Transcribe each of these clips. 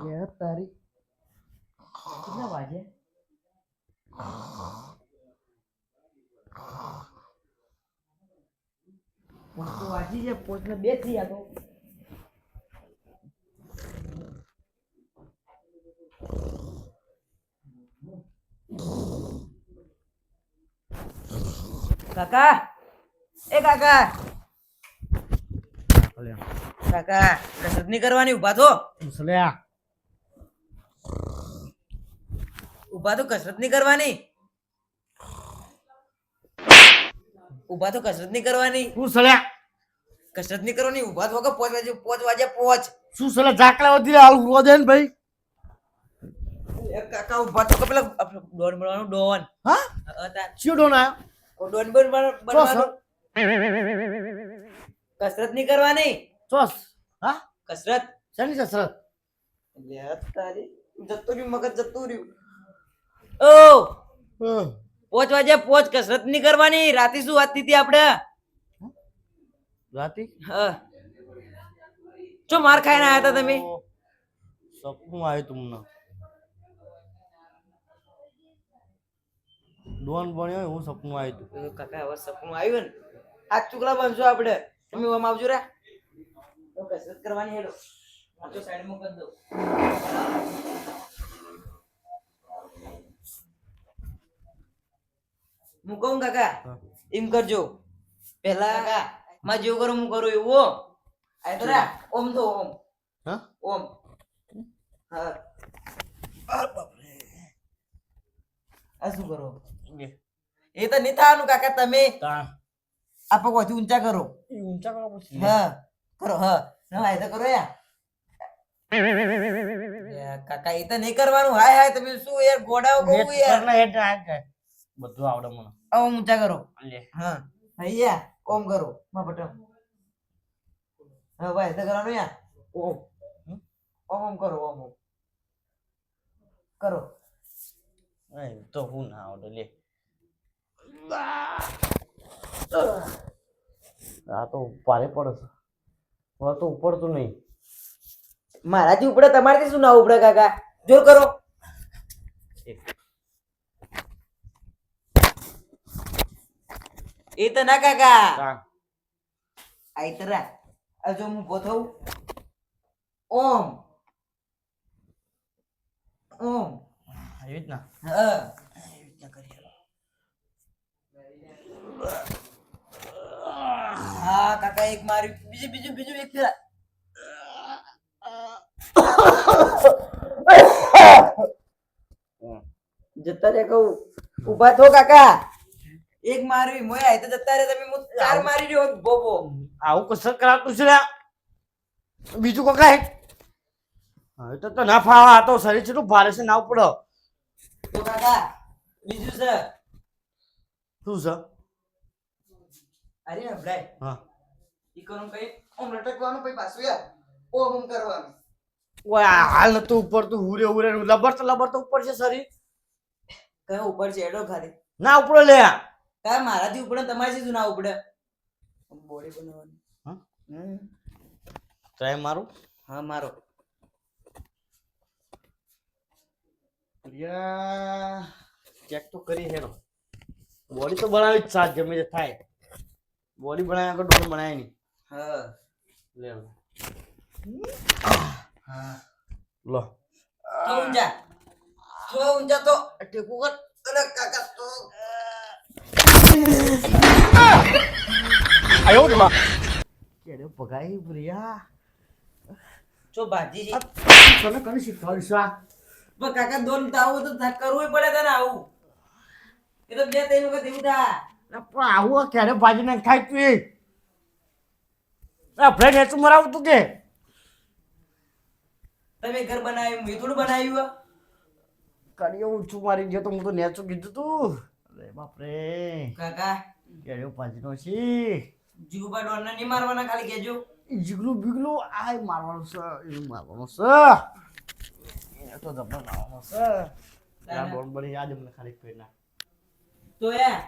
યાર તારી કેટલા વાગે પોસ્ટ વાંચી છે પોસ્ટ ને 2 થઈ તો કાકા એ કાકા કાકા કસરત નહીં કરવાની ઉભા થો ઉભા તો કસરત નહીં કરવાની ઉભા તો કસરત નહીં કરવાની શું સલ્યા કસરત નહીં કરવાની ઉભા થો કે 5 વાગે શું સલ્યા જાકલા વધી હાલ ઉભો દે ને ભાઈ કાકા ઉભા તો કે પેલા ડોન બનવાનું ડોન હા શું ડોન આયો ડોન બનવાનું કસરત નહીં કરવાની ચોસ હા કસરત શાની કસરત લે તારી જતું રહ્યું મગજ જતું રહ્યું ઓ 5 વાગે કસરત નહીં કરવાની રાતે શું વાત હતી આપણે રાતી હા ચો માર ખાઈને આયા હતા તમે સપનું આવ્યું તમને ડોન બન્યો એવું સપનું આવ્યું હતું કાકા હવે સપનું આવ્યું ને આ ચુકલા બનશો આપણે તમે ઓમ આવજો રે તો કસરત કરવાની હેડો આ તો સાઈડ માં કરી દો હું કહું કાકા એમ કરજો પહેલા કાકા માં જેવું કરું હું કરું એવું આ તો રે ઓમ તો ઓમ હા ઓમ હા આ શું કરો એ તો નહીં થવાનું કાકા તમે આ પગ વધુ ઊંચા કરો ઊંચા કરો પછી હા કરો હા ના એ તો કરો યાર કાકા એ તો નહીં કરવાનું હાય હાય તમે શું યાર ગોડાઓ કહું યાર બધું આવડે મને આવો ઊંચા કરો લે હા હૈયા ઓમ કરો માં બટન હા ભાઈ તો કરવાનું યાર ઓમ ઓમ કરો ઓમ કરો તો હું ના આવડે લે આ તો ભારે પડે છે તો ઉપડતું નહીં મારાથી ઉપડે તમારાથી શું ના ઉપડે કાકા જોર કરો એ તો ના કાકા આઈતરા આ જો હું ઉભો થઉં ઓમ ઓમ એવી રીતના હા એવી રીતના કરીએ હા કાકા એક મારી બીજું એક ફેરા જતા રે કહું ઉભા થો કાકા એક મારવી મોય આય તો જતા રે તમે હું 4 મારી રહ્યો બોબો આવું કસરત કરાતું છે બીજું કોકા હવે તો ના ફાવા આ તો શરીર કેટલું ભારે છે ના ઉપડો તો કાકા બીજું છે શું છે અરે અબડાય હા ઈ કરું કઈ ઓમ લટકવાનું પછી પાછું યાર ઓમ કરવાનું ઓય હાલ નતું ઉપર તું હુરે લબર તો ઉપર છે શરીર કયો ઉપર છે એડો ખાલી ના ઉપડો લે કા મારાથી ઉપડે તમારાથી શું ના ઉપડે બોડી બનાવવાની હા ટ્રાય મારું હા મારો યા ચેક તો કરી હેરો બોડી તો બનાવી જ સાત જમે તે થાય બોડી બનાવ્યા તો ડોન બનાય નહીં હા લે હા લો તો ઊંચા તો ટેકુ કર અરે કાકા તો આયો રે માં કેડે પગાઈ પ્રિયા ચો બાજી જી તને કને શીખવાડી છે પણ કાકા દોન તાવું તો કરવું પડે તને આવું એ તો બે ત્રણ વખત એવું થા પણ આવું ક્યારે ભાજી ને ખાઈ તું ફ્રેન્ડ હેતું મરાવું તું કે તમે ઘર બનાવ્યું મેં થોડું બનાવ્યું કડીઓ ઊંચું મારી ગયો તો હું તો નેચું કીધું તું અરે બાપરે કાકા કેડ્યો ભાજીનો છી જીગુબા ડોન નહીં મારવાના ખાલી કહેજો જીગલું બીગલું આ મારવાનું છે એવું મારવાનું છે એ તો જબર લાવવાનું છે આ ડોન બની યાદ મને ખાલી કરી નાખ તો યાર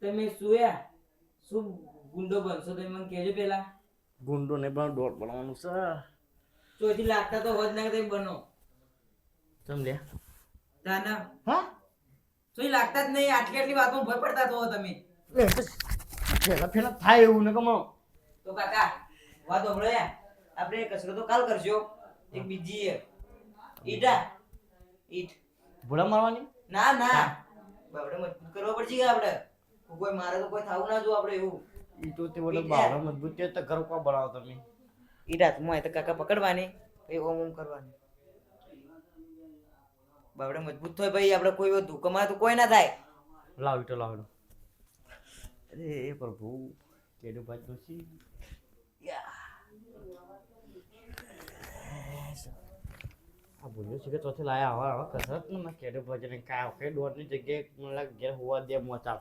તમે શું યાર શું ગુંડો બનશો તમે મને કહેજો પેલા ગુંડો ને પણ દોડ બનાવવાનું છે. ચોથી લાગતા તો હોત ના કઈ બનો ચમ લે તાના હા ચોથી લાગતા જ નહીં. આટલી આટલી વાતમાં ભય પડતા તો તમે લે પેલા પેલા થાય એવું ને કમો તો કાકા વાત સાંભળો યાર. આપણે કસરત તો કાલ કરજો. એક બીજી ઈટ ભૂલા મારવાની ના ના બાવડે મજબૂત કરવા પડશે કે આપણે કોઈ મારે તો કોઈ થાવું ના જો આપણે એવું ઈ તો તે બોલે બારા મજબૂત છે તો ઘર કો બનાવો તમે ઈટ હાથમાં હોય તો કાકા પકડવાની પછી ઓમ ઓમ કરવાની. બાવડે મજબૂત થાય ભાઈ આપણે કોઈ ધોકામાં તો કોઈ ના થાય. લાવ ઈટો લાવ અરે પ્રભુ કેડો ભાઈ દોશી આ બોલ્યો છે કે ચોથી લાયા આવા કસરત ને મેં કેડો ભાઈ ને કાય ઓકે દોડની જગ્યાએ મને લાગે ઘેર હોવા દે મોચા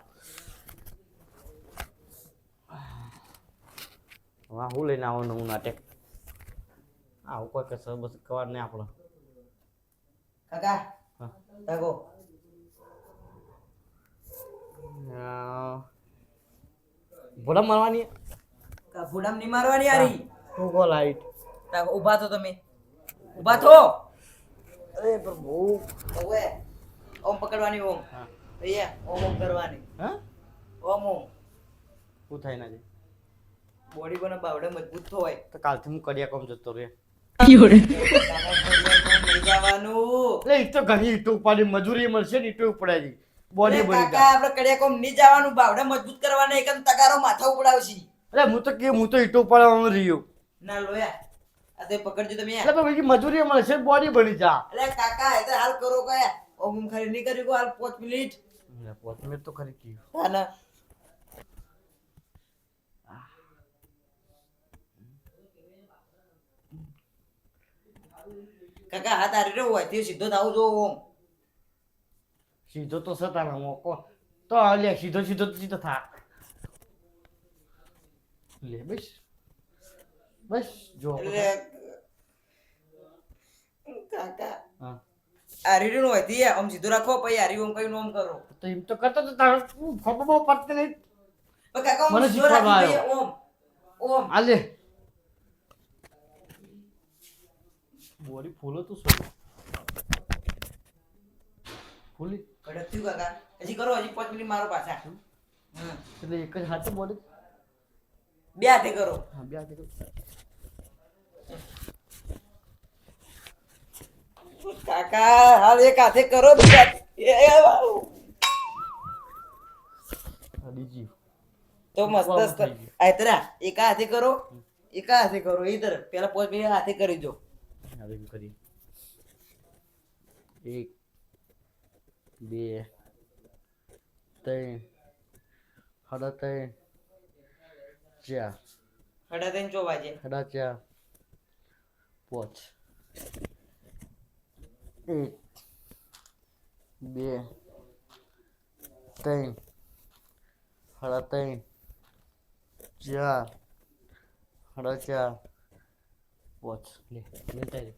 વાહ હું લઈને આવો નવું નાટક આવું કોઈ કસરત બસ કવાર નહીં આપણો કાકા હા તાકો ભોડા મારવાની કા ફૂડામ ની મારવાની યારી તું કો લાઈટ તાકો ઊભા થો તમે ઊભા થો. અરે પ્રભુ ઓવે ઓમ પકડવાની ઓમ હા અહીંયા ઓમ ઓમ કરવાની હા ઓમ ઓમ શું થાય ના બોડી બને બાવડે મજબૂત હોય તો કાલથી હું કડિયા કોમ જતો રે લઈ જવાનું. એટલે ઈ તો ઘણી ઈટો ઉપાડી મજૂરી મળશે ને ઈટો ઉપડાય બોડી અરે બની કાકા જાય આપણે કડિયાકોમ નહીં જવાનું બાવડે મજબૂત કરવાના એકમ તગારો માથા ઉપડાવશી. અરે હું તો ઈટો ઉપાડવામાં રહ્યો ના લોયા આ તે પકડજો તમે એટલે પછી મજૂરી મળશે બોડી બની જા અરે કાકા એ તો હાલ કરો કયા ઓમ ઓમ ખાલી નહીં કર્યું હાલ 5 મિનિટ પોતમે તો ખરી કી હા ના કાકા હાથ હારી રહ્યો હોય તે સીધો થાવ જો ઓમ સીધો તો સતાના મોકો તો લે સીધો સીધો તો સીધો થા લે બસ બસ જો એટલે કાકા હા હારી રહ્યો હોય તે આમ સીધો રાખો પછી હારી ઓમ કઈ ઓમ કરો તો એમ તો કરતો તો તારો ખબર બહુ પડતી નહીં પણ કાકા મને ઓમ સીધો શીખવાડવા રાખી આવ્યો. દઈએ ઓમ ઓમ આ લે બોડી ફૂલો તો શું ફૂલી કડક થયું કાકા હજી કરો હજી 5 મિનિટ મારો પાછા એટલે એક જ હાથે બોડી બે હાથે કરો હા બે હાથે કર. કાકા હાલ એક હાથે કરો બીજા હાથે. આ બીજી તો મસ્ત આયતરા એક હાથે કરો એક હાથે કરો ઈધર પેલા 5 મિનિટ હાથે કરી દો. હવે કરી 1 2 3 સાડા 3 4 હડા થઈને 4 વાગે સાડા 4 5 1 2 3 સાડા 3 4 સાડા 4 5 લે લેતા રે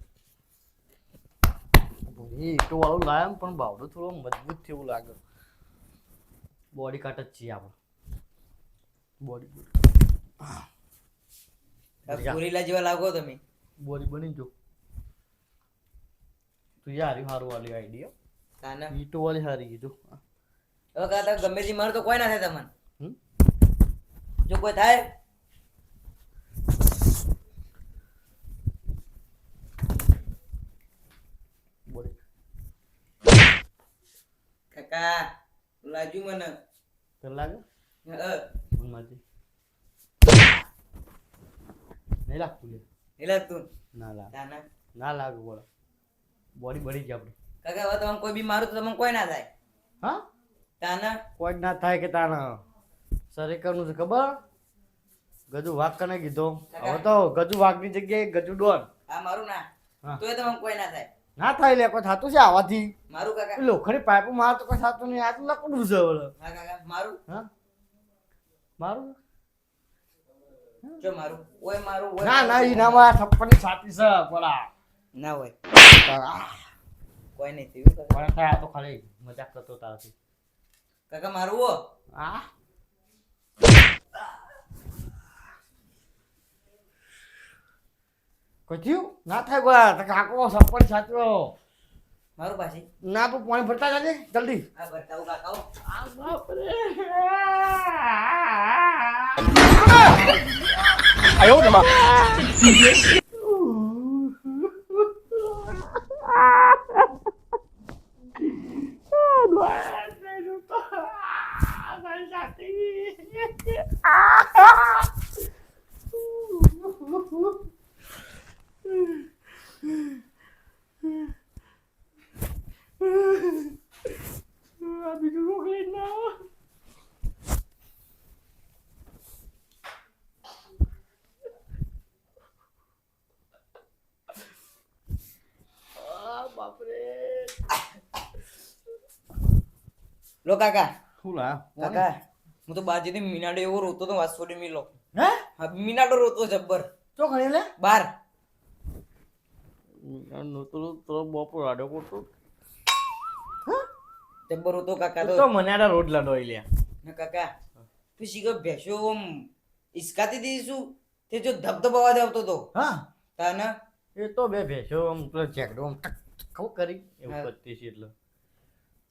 બોડી તો વાળું લાયમ પણ બાવડો થોડો મજબૂત થયું લાગે બોડી કાટ જ છીએ આપણે બોડી ગોરીલા જેવા લાગો તમે. બોડી બની જો તું યાર હારું વાળી આઈડિયા તાના ઈટો વાળી હારી કીધું હવે કાકા ગમે તે મારો તો કોઈ ના થાય તમને હમ જો કોઈ થાય બોડી કાકા લાગ્યું મને તને લાગે મને માજી નહીં લાગતું લે નહીં લાગતું ના લાગે તાના ના લાગે બોલો બોડી બની ગઈ આપણી કાકા હવે તમને કોઈ બી મારું તો તમને કોઈ ના થાય હા તાના કોઈ જ ના થાય કે તાના સરે કરનું છે ખબર ગજુ વાઘ કને કીધો હવે તો ગજુ વાઘની જગ્યાએ ગજુ ડોન આ મારું ના હા. તોય તમને કોઈ ના થાય ના થાય લે કોઈ થતું છે આવાથી મારું કાકા લોખંડી પાઇપ માર તો કોઈ થતું નહીં આ તો લકડું છે બોલો હા કાકા મારું હા મારું જો મારું ઓય મારું ઓય ના ના મારું. ઈનામાં થપ્પડની છાતી છે બોલા ના હોય તારા. કોઈ નહીં થયું કાકા. પણ થાય આ તો ખાલી મજાક કરતો તારાથી કાકા મારું હો આ કોઈ થયું ના થાય ગોળા તો કાકો સરપંચ સાચવ્યો મારું પાછી ના તું પાણી ભરતા જાજે જલ્દી આ બતાવું કાકા હો. આ બાપરે 哎呦我的妈！ બીજું રોગ લઈને ના આવો. બાપરે લો કાકા શું લાયા કાકા હું તો બાજુથી મીનાડો એવો રોતો તો વાત છોડી મિલો હે હા મીનાડો રોતો જબ્બર તો ખરી લે બાર તો બપોર આડો કરતો જબ્બર રોતો કાકા તો તો મને આ રોડ લડોઈ લે ને કાકા તું શીખો ભેંસો આમ ઈસકાતી હતી શું તે જો ધબધબાવા દેવતો તો હા તાના એ તો બે ભેંસો આમ પેલો ચેકડો આમ ટક ખવ કરી એવું હા. કરતી છે એટલે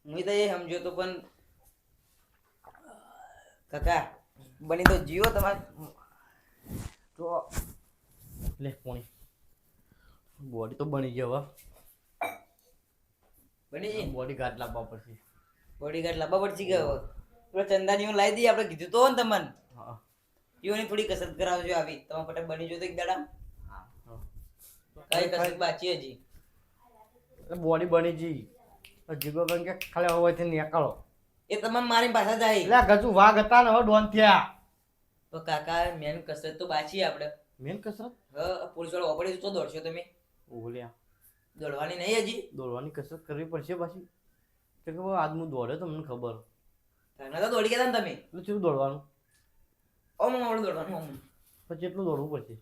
હું તો એ સમજ્યો તો પણ કાકા બની તો જીવો તમારે તો લે પોણી બોડી તો બની ગઈ હવે બની જી બોડી ગાર્ડ લાવવા પડશે બોડીગાર્ડ લાવવા પડશે કે હવે પેલો ચંદાની લાવી દઈએ આપણે કીધું તો ને તમને હા ઈઓની થોડી કસરત કરાવજો આવી તમે ફટાફટ બની જો તો એક દાડા કઈ કસરત બાકી હજી બોડી બની જી જીગો બેન કે ખાલી હવે નીકળો એ તમામ મારી પાસે જાય એટલે ગજુ વાઘ હતા ને હવે ડોન થયા તો કાકા મેન કસરત તો બાકી આપણે મેન કસરત હા પોલીસ વાળો ઓપરેશન તો દોડશો તમે ઓલ્યા દોડવાની નહીં હજી દોડવાની કસરત કરવી પડશે પાછી તો કે આજ હું દોડ્યો તો મને ખબર તને તો દોડી ગયા હતા ને તમે એટલે ચેટલું દોડવાનું ઓમ આપણે દોડવાનું ઓમ પછી એટલું દોડવું પડશે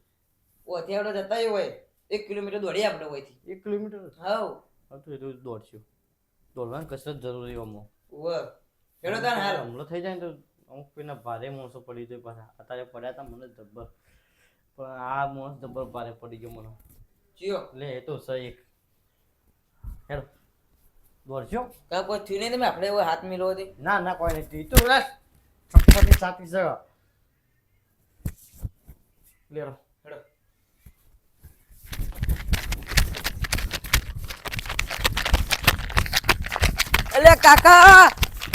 ઓ અત્યારે આપણે જતા હોય 1 કિલોમીટર દોડીએ આપણે હોયથી 1 કિલોમીટર હાઉ હા તો એટલું દોડશું દોડવાની કસરત જરૂરી અમો ઓ હેડો તાન હાલ હમણાં થઈ જાય ને તો અમુક કોઈના ભારે માણસો પડી જાય પાછા અત્યારે પડ્યા હતા મને જબ્બર પણ આ માણસ જબ્બર ભારે પડી ગયો મને ચિયો લે એ તો સહી એક હેડો દોડશો કા કોઈ થયું નહીં તમે આપણે હાથ મિલો હતી ના ના કોઈ નથી તું રસ છપ્પરની સાથી છે લેરો હેડો અલે કાકા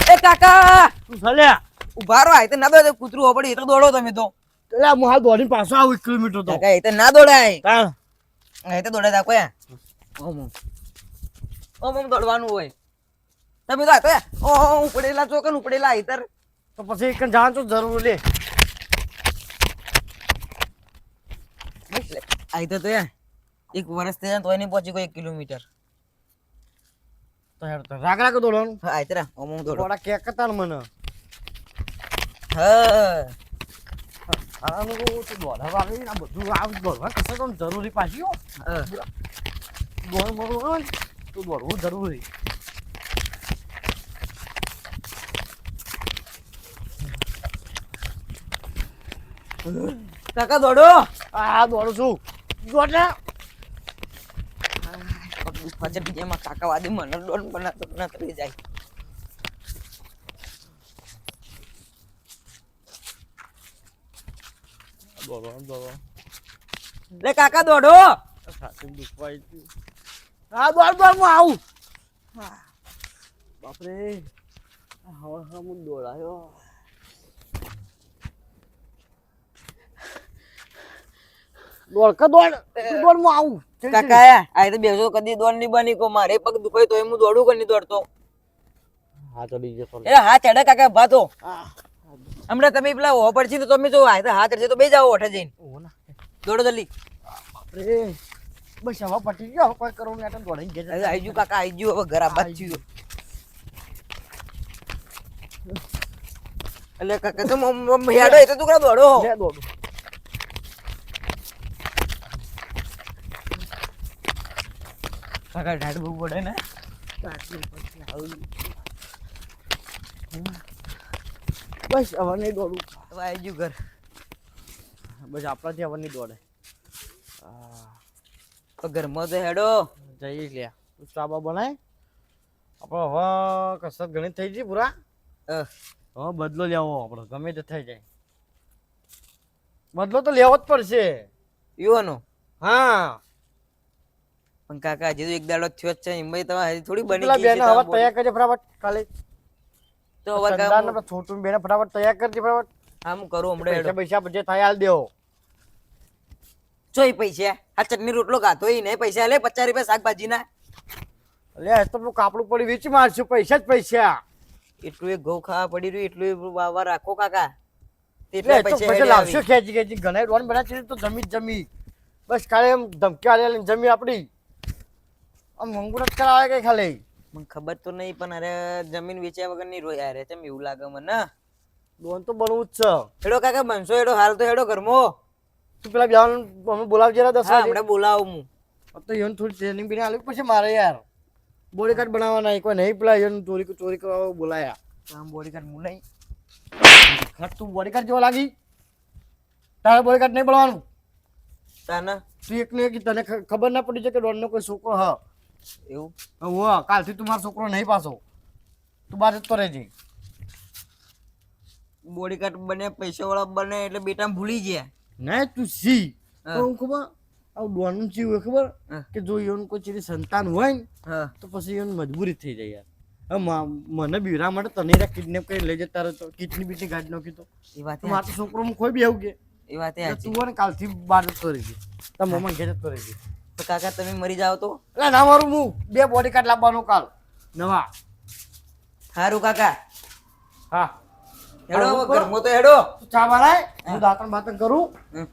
એ કાકા તું ચાલ્યા ઉભા રહો આઈ તો ના દોડે કૂતરું ઓપડી એટલે દોડો તમે તો એટલે હું હાલ દોડીને પાછો આવું 1 કિલોમીટર તો કાકા એ તો ના દોડાય તાણ એ તો દોડે તા કોઈ ઓમ દોડવાનું હોય તમે તો આતો ઓ ઉપડેલા ચોકન ઉપડેલા આઈતર તો પછી એક જવાનું તો જરૂર લે આઈતર તો યાર એક વર્ષ થઈ જાય તોય નહીં પહોંચી કોઈ 1 કિલોમીટર તો હેડ તો રાગ રાગ દોડવાનું હા આઈતર ઓમ દોડો થોડા કેક હતા ને મને હા આનું તો દોડા વાળી આ બધું આ દોડવા કશે તો જરૂરી પાછી હો હા. દોડ મળવું તો દોડવું જરૂરી કાકા દોડો આ દોડું છું દોડ લે ફજર બીજામાં કાકા વાદી મને દોડ બનાતો બનાતો જાય દોડવા લે કાકા દોડો છાતી દુખવાય છે હા દોડ દોડ હું આવું બાપરે હવે હું દોડાયો દોડ કે દોડ તું દોડ હું આવું કાકા આ તો બેસો કદી દોડ નહીં બની કો મારે પગ દુખાય તો હું દોડું કે નહીં દોડતો હા તો ડીજે પર એ હા ચડે કાકા ભાતો હા હમણાં તમે પેલા હો પડશે તો તમે જો આ હાથ ચડશે તો બે જાઓ ઓઠે જઈને ઓ ના દોડો જલ્દી બાપરે બસ હવે પટી ગયો કોઈ કરો ને આટમ દોડીને ઘેર હવે આઈજુ કાકા આઈજુ હવે ઘર આબાદ થયું એટલે કાકા તો હેડો એ તો તું દોડો લે દોડ કાકા ઢાડ બહુ પડે ને બસ હવે નહીં દોડું હવે આઈજુ ઘર બસ આપણાથી હવે નહીં દોડે તો ઘરમાં તો હેડો જઈ લ્યા તું ચા બા બનાય આપણે હવે કસરત ઘણી થઈ ગઈ પૂરા અહ, હવે બદલો લેવો આપણે ગમે તે થઈ જાય બદલો તો લેવો જ પડશે યુવાનો હા પણ કાકા હજી તો એક દાડો થયો જ છે એમાં તમે હજી થોડી બની પેલા ગઈ છે બેને હવે તૈયાર કરજે ફટાફટ કાલે તો હવે ચંદાને પેલા છોટું બેને ફટાફટ તૈયાર કરજે ફટાફટ આમ કરું હમણાં પૈસા હેડો પૈસા બધે થાય હાલ દેવો ચોઈ પૈસા આ ચટણી રોટલો ખાતો ઈ નહીં પૈસા લે 50 રૂપિયા શાકભાજી ના લે તો પેલું કાપડું પડી વેચી મારશું પૈસા જ પૈસા એટલું એ ઘઉં ખાવા પડી રહ્યું એટલું એ વાવા રાખો કાકા એટલે તેટલા તો પૈસા પૈસા હેડે લાવશો આવી. ખેંચી ખેંચી ઘણા રોન બનાવી તો જમી જ જમી બસ કાલે એમ ધમકી આલે જમી આપડી આમ મંગુરત કરાવે કે ખાલી મને ખબર તો નહીં પણ અરે જમીન વેચ્યા વગર નહીં રોયા રે તેમ એવું લાગે મને લોન તો બનવું જ છે હેડો કાકા બનશો હેડો હાલ તો હેડો ઘરમાં તું પેલા બેન અમે બોલાવજે રા 10 હા વાગે હમણાં બોલાવું હું તો યોન થોડી ટ્રેનિંગ બીને આલવી પછી મારે યાર બોડી કાર્ડ બનાવવાના કોઈ નહીં પેલા યોન ચોરી કરવા બોલાયા આમ બોડી કાર્ડ હું નહીં ખર તું બોડી કાર્ડ જેવા લાગી તારે બોડી કાર્ડ નહીં બનાવવાનું તાના તું એકને એક તને ખબર ના પડી છે કે ડોનનો કોઈ છોકરો હ એવું હું કાલથી તું મારો છોકરો નહીં પાછો તું બહાર જતો રહેજે બોડી કાર્ડ બને પૈસા વાળા બને એટલે બેટા ભૂલી ગયા નહીં તું સી હા. તો હું ખબર આવું ડોનનું ચી હોય ખબર હા. કે જો યોન કોઈ ચીરી સંતાન હોય ને હા તો પછી યોન મજબૂરી થઈ જાય યાર હવે મને બીરા માટે તને કિડનેપ કરી લઈ જતા રહે તો કિડની બીટની ગાડી નાખી તો એ વાત મારો તો છોકરો હું કોઈ બી આવું કે એ વાત એટલે સાચી તું હોય ને કાલથી બહાર જતો રહેજે તાર મમ્મા ઘેર જતો રહેજે તો કાકા તમે મરી જાઓ તો એટલે ના મારું હું 2 બોડી કાર્ડ લાવવાનો કાલ નવા સારું કાકા હા હેડો હવે ઘરમાં તો હેડો તું ચા બનાય હું દાંતણ બાતણ કરું હમ.